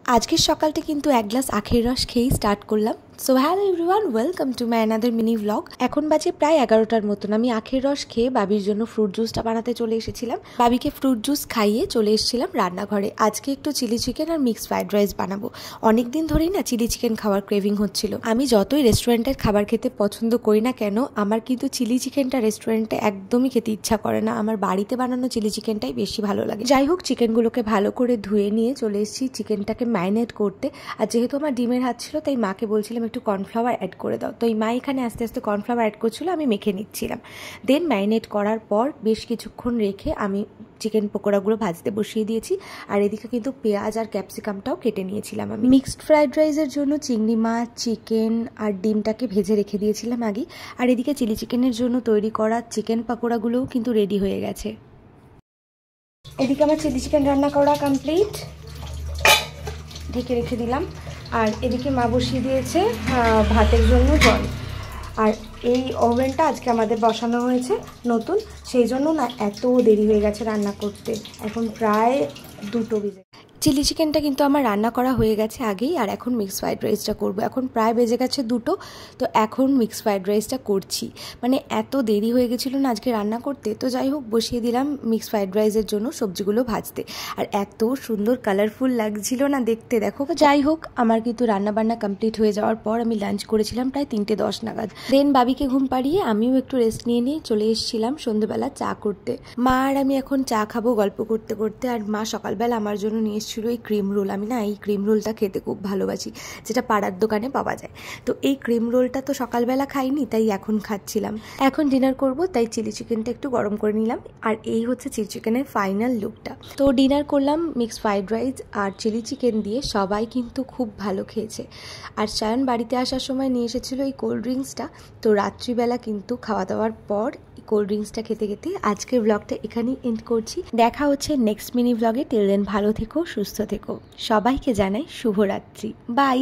আজকের সকালটা কিন্তু এক গ্লাস আখের রস খেয়েই স্টার্ট করলাম। So hello everyone, welcome to my another mini vlog. এখন বাজে প্রায় 11টার মতন। আমি আখের রস খেয়ে বাবির জন্য ফ্রুট জুসটা বানাতে চলে এসেছিলাম। বাবিকে ফ্রুট জুস খাইয়ে চলে এসেছিলাম রান্নাঘরে। আজকে একটু চিলি চিকেন আর মিক্সড ফ্রাইড রাইস বানাবো। অনেকদিন ধরেই না চিলি চিকেন খাওয়ার ক্রেভিং হচ্ছিল। আমি যতই রেস্টুরেন্টের খাবার খেতে পছন্দ করি না কেন, আমার কিন্তু চিলি চিকেনটা রেস্টুরেন্টে একদমই খেতে ইচ্ছা করে না। আমার বাড়িতে বানানো চিলি চিকেনটাই বেশি ভালো লাগে। যাই হোক, চিকেনগুলোকে ভালো করে ধুয়ে নিয়ে চলে এসেছি চিকেনটাকে ম্যারিনেট করতে। আর যেহেতু আমার ডিমের হাত ছিল, তাই মাকে বলছিলাম একটু কর্নফ্লাওয়ার অ্যাড করে দাও। তো এই মা এখানে আস্তে আস্তে কর্নফ্লাওয়ার অ্যাড করছিল, আমি মেখে নিচ্ছিলাম। দেন ম্যারিনেট করার পর বেশ কিছুক্ষণ রেখে আমি চিকেন পকোড়াগুলো ভাজতে বসিয়ে দিয়েছি। আর এদিকে কিন্তু পেঁয়াজ আর ক্যাপসিকামটাও কেটে নিয়েছিলাম। আমি মিক্সড ফ্রাইড রাইসের জন্য চিংড়ি মাছ, চিকেন আর ডিমটাকে ভেজে রেখে দিয়েছিলাম আগে। আর এদিকে চিলি চিকেনের জন্য তৈরি করা চিকেন পকোড়াগুলোও কিন্তু রেডি হয়ে গেছে। এদিকে আমার চিলি চিকেন রান্না করা কমপ্লিট, ঢেকে রেখে দিলাম। আর এদিকে মা বসিয়ে দিয়েছে ভাতের জন্য জল। আর এই ওভেনটা আজকে আমাদের বসানো হয়েছে নতুন, সেই জন্য না এত দেরি হয়ে গেছে রান্না করতে। এখন প্রায় 2টো বেজে। চিলি চিকেনটা কিন্তু আমার রান্না করা হয়ে গেছে আগেই। আর এখন মিক্সড ফ্রাইড রাইসটা করবো। এখন প্রায় বেজে গেছে 2টো। তো এখন মিক্সড ফ্রাইড রাইসটা করছি। মানে এত দেরি হয়ে গেছিলো না আজকে রান্না করতে। তো যাই হোক, বসিয়ে দিলাম মিক্সড ফ্রাইড রাইসের জন্য সবজিগুলো ভাজতে। আর এত সুন্দর কালারফুল লাগছিল না দেখতে, দেখো। যাই হোক, আমার কিন্তু রান্নাবান্না কমপ্লিট হয়ে যাওয়ার পর আমি লাঞ্চ করেছিলাম প্রায় 3:10 নাগাদ। দেন বাবিকে ঘুম পাড়িয়ে আমিও একটু রেস্ট নিয়ে চলে এসেছিলাম সন্ধ্যেবেলা চা করতে। মা আর আমি এখন চা খাবো গল্প করতে করতে। আর মা সকালবেলা আমার জন্য নিয়ে ছিল এই ক্রিম রোল। আমি না এই ক্রিম রোলটা খেতে খুব ভালোবাসি, যেটা পাড়ার দোকানে পাওয়া যায়। তো এই ক্রিম রোলটা তো সকালবেলা খাইনি, তাই এখন খাচ্ছিলাম। এখন ডিনার করব, তাই চিলি চিকেনটা একটু গরম করে নিলাম। আর এই হচ্ছে চিলি চিকেনের ফাইনাল লুকটা। তো ডিনার করলাম মিক্সড ফ্রাইড রাইস আর চিলি চিকেন দিয়ে। সবাই কিন্তু খুব ভালো খেয়েছে। আর সায়ন বাড়িতে আসার সময় নিয়ে এসেছিল এই কোল্ড ড্রিঙ্কসটা। তো রাত্রিবেলা কিন্তু খাওয়া দাওয়ার পর কোল্ড ড্রিঙ্কসটা খেতে খেতে আজকের ব্লগটা এখানেই এন্ড করছি। দেখা হচ্ছে নেক্সট মিনি ব্লগে। টিল দেন ভালো থেকো, সুস্থ থেকো। সবাইকে জানাই শুভরাত্রি। বাই।